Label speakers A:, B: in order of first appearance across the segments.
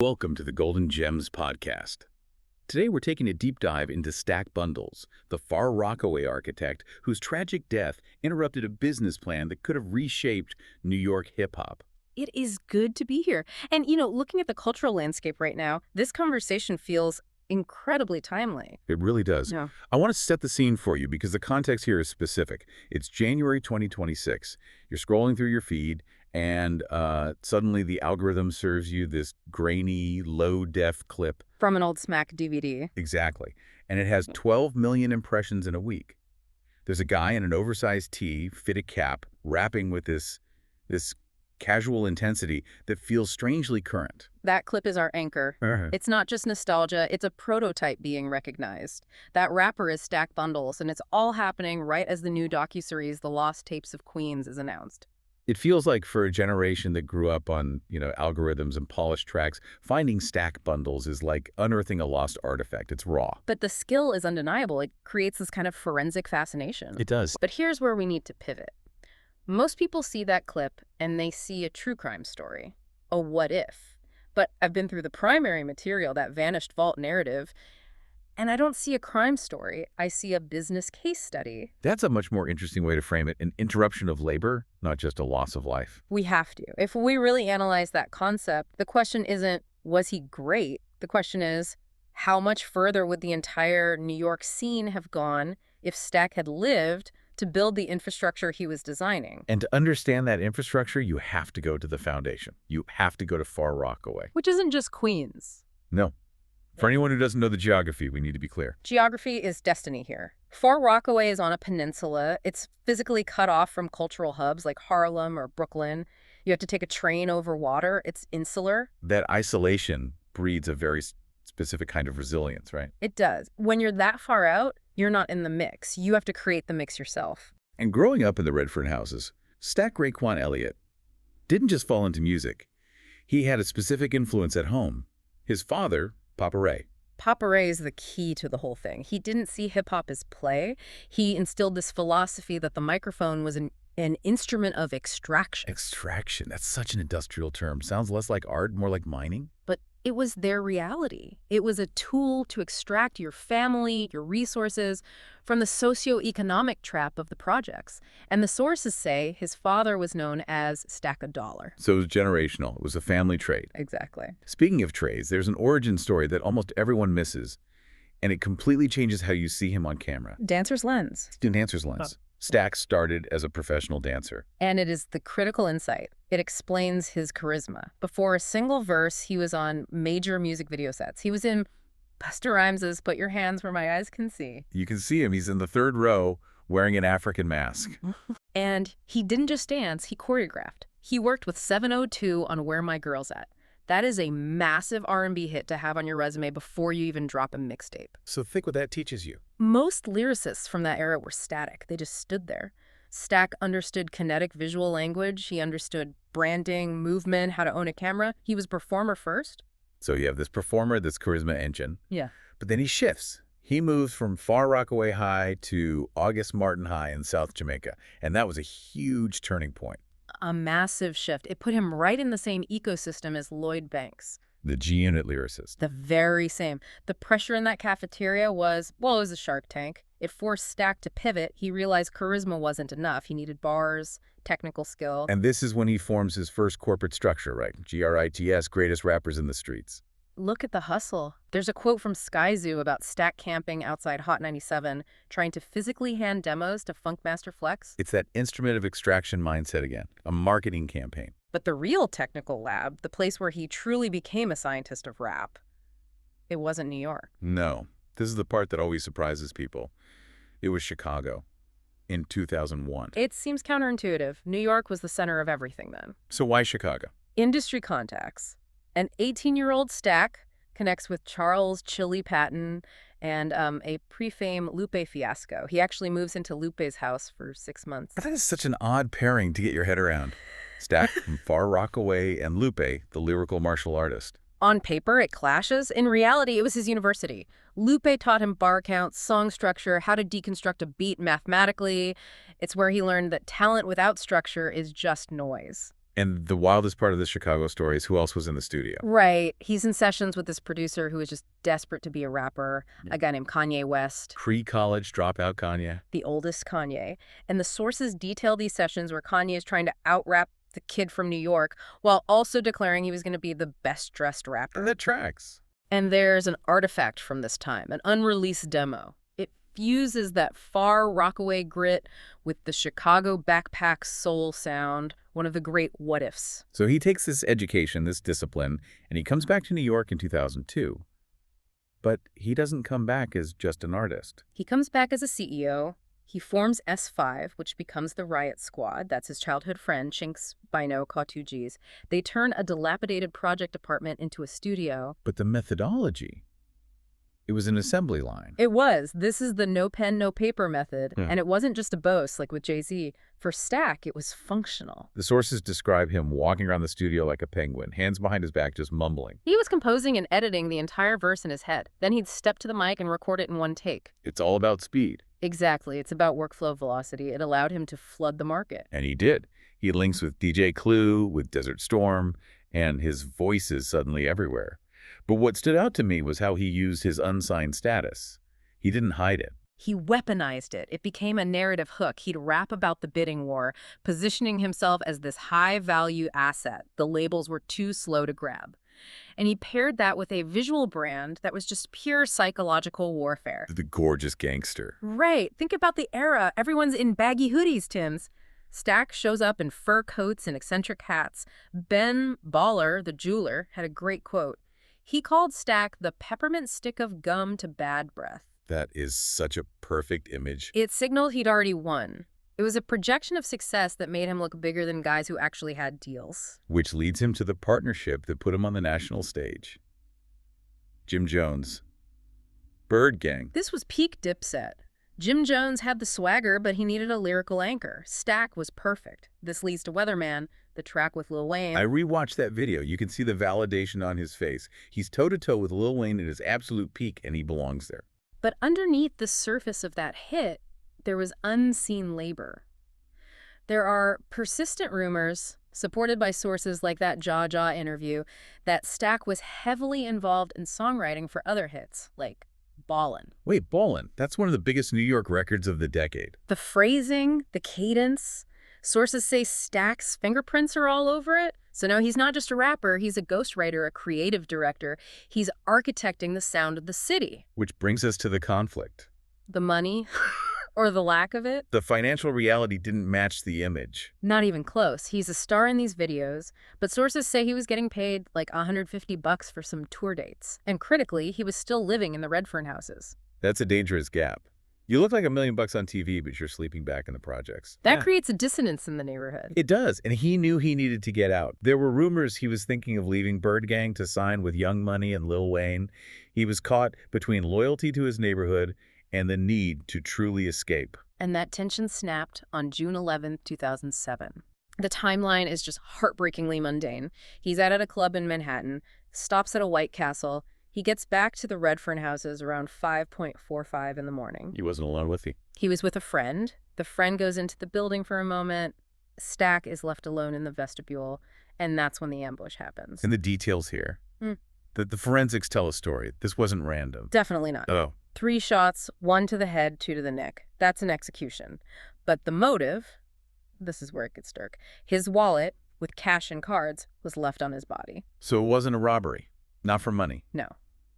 A: Welcome to the Golden Gems podcast. Today we're taking a deep dive into Stack Bundles, the far Rockaway architect whose tragic death interrupted a business plan that could have reshaped New York hip-hop.
B: It is good to be here. And, looking at the cultural landscape right now, this conversation feels incredibly timely.
A: It really does.
B: Yeah.
A: I want to set the scene for you because the context here is specific. It's January 2026. You're scrolling through your feed, and suddenly the algorithm serves you this grainy, low-def clip.
B: From an old Smack DVD.
A: Exactly. And it has 12 million impressions in a week. There's a guy in an oversized tee, fitted cap, rapping with this casual intensity that feels strangely current.
B: That clip is our anchor. It's not just nostalgia, it's a prototype being recognized. That rapper is Stack Bundles, and it's all happening right as the new docuseries The Lost Tapes of Queens is announced.
A: It feels like for a generation that grew up on, algorithms and polished tracks, finding Stack Bundles is like unearthing a lost artifact. It's raw.
B: But the skill is undeniable. It creates this kind of forensic fascination.
A: It does.
B: But here's where we need to pivot. Most people see that clip and they see a true crime story, a what if. But I've been through the primary material, that vanished vault narrative, and I don't see a crime story. I see a business case study.
A: That's a much more interesting way to frame it, an interruption of labor, not just a loss of life.
B: We have to. If we really analyze that concept, the question isn't, was he great? The question is, how much further would the entire New York scene have gone if Stack had lived to build the infrastructure he was designing?
A: And to understand that infrastructure, you have to go to the foundation. You have to go to far Rockaway.
B: Which isn't just Queens.
A: No. For anyone who doesn't know the geography, we need to be clear.
B: Geography is destiny here. Far Rockaway is on a peninsula. It's physically cut off from cultural hubs like Harlem or Brooklyn. You have to take a train over water. It's insular.
A: That isolation breeds a very specific kind of resilience, right?
B: It does. When you're that far out, you're not in the mix. You have to create the mix yourself.
A: And growing up in the Redfern Houses, Stack Elliott didn't just fall into music. He had a specific influence at home. His father, Papa Ray.
B: Papa Ray is the key to the whole thing. He didn't see hip-hop as play. He instilled this philosophy that the microphone was an instrument of extraction.
A: Extraction. That's such an industrial term. Sounds less like art, more like mining.
B: But it was their reality. It was a tool to extract your family, your resources, from the socioeconomic trap of the projects. And the sources say his father was known as Stack a Dollar.
A: So it was generational. It was a family trait.
B: Exactly.
A: Speaking of trades, there's an origin story that almost everyone misses, and it completely changes how you see him on camera.
B: Dancer's lens.
A: Dancer's lens. Stack started as a professional dancer.
B: And it is the critical insight. It explains his charisma. Before a single verse, he was on major music video sets. He was in Busta Rhymes' Put Your Hands Where My Eyes Can See.
A: You can see him. He's in the third row wearing an African mask.
B: And he didn't just dance, he choreographed. He worked with 702 on Where My Girl's At. That is a massive R&B hit to have on your resume before you even drop a mixtape.
A: So think what that teaches you.
B: Most lyricists from that era were static. They just stood there. Stack understood kinetic visual language. He understood branding, movement, how to own a camera. He was performer first.
A: So you have this performer, this charisma engine.
B: Yeah.
A: But then he shifts. He moves from Far Rockaway High to August Martin High in South Jamaica. And that was a huge turning point.
B: A massive shift. It put him right in the same ecosystem as Lloyd Banks.
A: The G-Unit lyricist.
B: The very same. The pressure in that cafeteria was, well, it was a Shark Tank. It forced Stack to pivot. He realized charisma wasn't enough. He needed bars, technical skill.
A: And this is when he forms his first corporate structure, right? G.R.I.T.S, greatest rappers in the streets.
B: Look at the hustle. There's a quote from Sky Zoo about Stack camping outside Hot 97, trying to physically hand demos to Funkmaster Flex.
A: It's that instrument of extraction mindset again, a marketing campaign.
B: But the real technical lab, the place where he truly became a scientist of rap, it wasn't New York.
A: No. This is the part that always surprises people. It was Chicago in 2001.
B: It seems counterintuitive. New York was the center of everything then.
A: So why Chicago?
B: Industry contacts. An 18-year-old Stack connects with Charles Chili Patton and a pre-fame Lupe Fiasco. He actually moves into Lupe's house for 6 months.
A: But that is such an odd pairing to get your head around. Stack from Far Rockaway and Lupe, the lyrical martial artist.
B: On paper, it clashes. In reality, it was his university. Lupe taught him bar counts, song structure, how to deconstruct a beat mathematically. It's where he learned that talent without structure is just noise.
A: And the wildest part of the Chicago story is who else was in the studio.
B: Right. He's in sessions with this producer who is just desperate to be a rapper, a guy named Kanye West.
A: Pre-college dropout Kanye.
B: The oldest Kanye. And the sources detail these sessions where Kanye is trying to out-rap the kid from New York while also declaring he was going to be the best-dressed rapper.
A: And that tracks.
B: And there's an artifact from this time, an unreleased demo. It fuses that far Rockaway grit with the Chicago backpack soul sound, one of the great what-ifs.
A: So he takes this education, this discipline, and he comes back to New York in 2002. But he doesn't come back as just an artist.
B: He comes back as a CEO. He forms S5, which becomes the Riot Squad. That's his childhood friend, Chinx, Bino, called 2Gs. They turn a dilapidated project apartment into a studio.
A: But the methodology, it was an assembly line.
B: It was. This is the no pen, no paper method. And it wasn't just a boast like with Jay-Z. For Stack, it was functional.
A: The sources describe him walking around the studio like a penguin, hands behind his back, just mumbling.
B: He was composing and editing the entire verse in his head. Then he'd step to the mic and record it in one take.
A: It's all about speed.
B: Exactly. It's about workflow velocity. It allowed him to flood the market.
A: And he did. He links with DJ Clue, with Desert Storm, and his voice is suddenly everywhere. But what stood out to me was how he used his unsigned status. He didn't hide it.
B: He weaponized it. It became a narrative hook. He'd rap about the bidding war, positioning himself as this high-value asset the labels were too slow to grab. And he paired that with a visual brand that was just pure psychological warfare.
A: The gorgeous gangster.
B: Right. Think about the era. Everyone's in baggy hoodies, Tims. Stack shows up in fur coats and eccentric hats. Ben Baller, the jeweler, had a great quote. He called Stack the peppermint stick of gum to bad breath.
A: That is such a perfect image.
B: It signaled he'd already won. It was a projection of success that made him look bigger than guys who actually had deals.
A: Which leads him to the partnership that put him on the national stage. Jim Jones. Byrdgang.
B: This was peak Dipset. Jim Jones had the swagger, but he needed a lyrical anchor. Stack was perfect. This leads to Weatherman, the track with Lil Wayne.
A: I rewatched that video. You can see the validation on his face. He's toe-to-toe with Lil Wayne at his absolute peak, and he belongs there.
B: But underneath the surface of that hit, there was unseen labor. There are persistent rumors, supported by sources like that Jaw interview, that Stack was heavily involved in songwriting for other hits, like Ballin'.
A: Wait, Ballin'? That's one of the biggest New York records of the decade.
B: The phrasing, the cadence, sources say Stack's fingerprints are all over it. So no, he's not just a rapper, he's a ghostwriter, a creative director. He's architecting the sound of the city.
A: Which brings us to the conflict.
B: The money, or the lack of it.
A: The financial reality didn't match the image.
B: Not even close. He's a star in these videos, but sources say he was getting paid like $150 for some tour dates. And critically, he was still living in the Redfern Houses.
A: That's a dangerous gap. You look like $1 million on TV, but you're sleeping back in the projects.
B: That creates a dissonance in the neighborhood.
A: It does, and he knew he needed to get out. There were rumors he was thinking of leaving Byrdgang to sign with Young Money and Lil Wayne. He was caught between loyalty to his neighborhood and the need to truly escape.
B: And that tension snapped on June 11, 2007. The timeline is just heartbreakingly mundane. He's out at a club in Manhattan, stops at a White Castle. He gets back to the Redfern Houses around 5:45 in the morning.
A: He wasn't alone with you.
B: He was with a friend. The friend goes into the building for a moment. Stack is left alone in the vestibule, and that's when the ambush happens.
A: And the details here. The forensics tell a story. This wasn't random.
B: Definitely not.
A: Oh.
B: 3 shots, 1 to the head, 2 to the neck. That's an execution. But the motive, this is where it gets dark. His wallet, with cash and cards, was left on his body.
A: So it wasn't a robbery. Not for money.
B: No.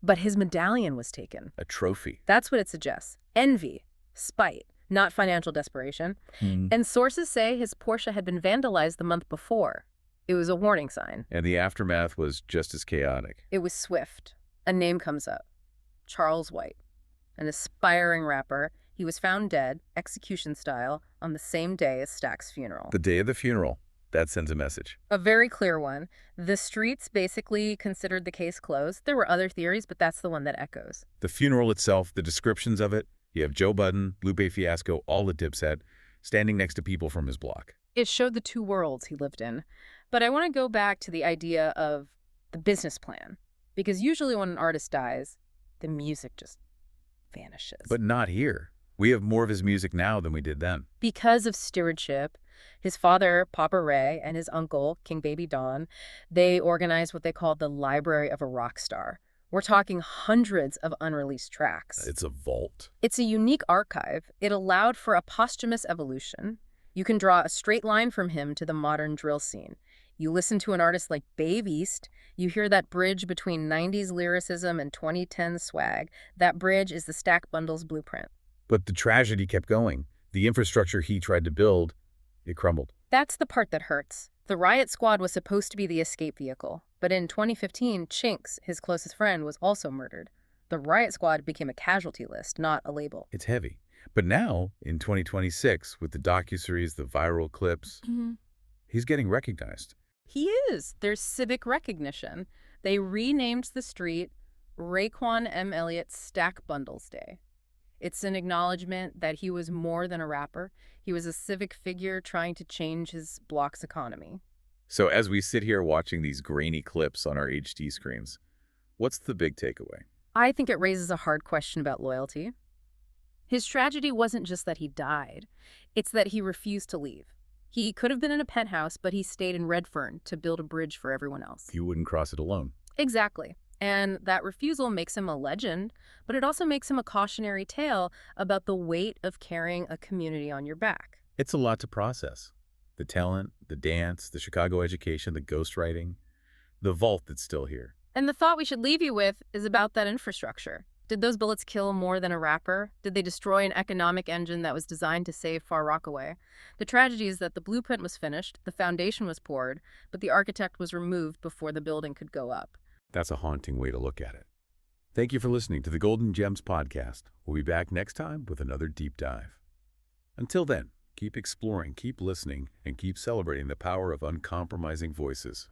B: But his medallion was taken.
A: A trophy.
B: That's what it suggests. Envy, spite, not financial desperation. And sources say his Porsche had been vandalized the month before. It was a warning sign.
A: And the aftermath was just as chaotic.
B: It was swift. A name comes up. Charles White. An aspiring rapper. He was found dead, execution style, on the same day as Stack's funeral.
A: The day of the funeral. That sends a message.
B: A very clear one. The streets basically considered the case closed. There were other theories, but that's the one that echoes.
A: The funeral itself, the descriptions of it, you have Joe Budden, Lupe Fiasco, all at Dipset, standing next to people from his block.
B: It showed the two worlds he lived in. But I want to go back to the idea of the business plan. Because usually when an artist dies, the music just vanishes.
A: But not here. We have more of his music now than we did then.
B: Because of stewardship, His father, Papa Ray, and his uncle, King Baby Don, they organized what they called the Library of a Rockstar. We're talking hundreds of unreleased tracks.
A: It's a vault.
B: It's a unique archive. It allowed for a posthumous evolution. You can draw a straight line from him to the modern drill scene. You listen to an artist like Babe East, you hear that bridge between 90s lyricism and 2010 swag. That bridge is the Stack Bundles blueprint.
A: But the tragedy kept going. The infrastructure he tried to build, it crumbled.
B: That's the part that hurts. The Riot Squad was supposed to be the escape vehicle, but in 2015, Chinx, his closest friend, was also murdered. The Riot Squad became a casualty list, not a label.
A: It's heavy. But now, in 2026, with the docuseries, the viral clips, he's getting recognized.
B: He is. There's civic recognition. They renamed the street Raekwon M. Elliott Stack Bundles Day. It's an acknowledgement that he was more than a rapper. He was a civic figure trying to change his block's economy.
A: So as we sit here watching these grainy clips on our HD screens, what's the big takeaway?
B: I think it raises a hard question about loyalty. His tragedy wasn't just that he died. It's that he refused to leave. He could have been in a penthouse, but he stayed in Redfern to build a bridge for everyone else.
A: You wouldn't cross it alone.
B: Exactly. And that refusal makes him a legend, but it also makes him a cautionary tale about the weight of carrying a community on your back.
A: It's a lot to process. The talent, the dance, the Chicago education, the ghostwriting, the vault that's still here.
B: And the thought we should leave you with is about that infrastructure. Did those bullets kill more than a rapper? Did they destroy an economic engine that was designed to save Far Rockaway? The tragedy is that the blueprint was finished, the foundation was poured, but the architect was removed before the building could go up.
A: That's a haunting way to look at it. Thank you for listening to the Golden Gems podcast. We'll be back next time with another deep dive. Until then, keep exploring, keep listening, and keep celebrating the power of uncompromising voices.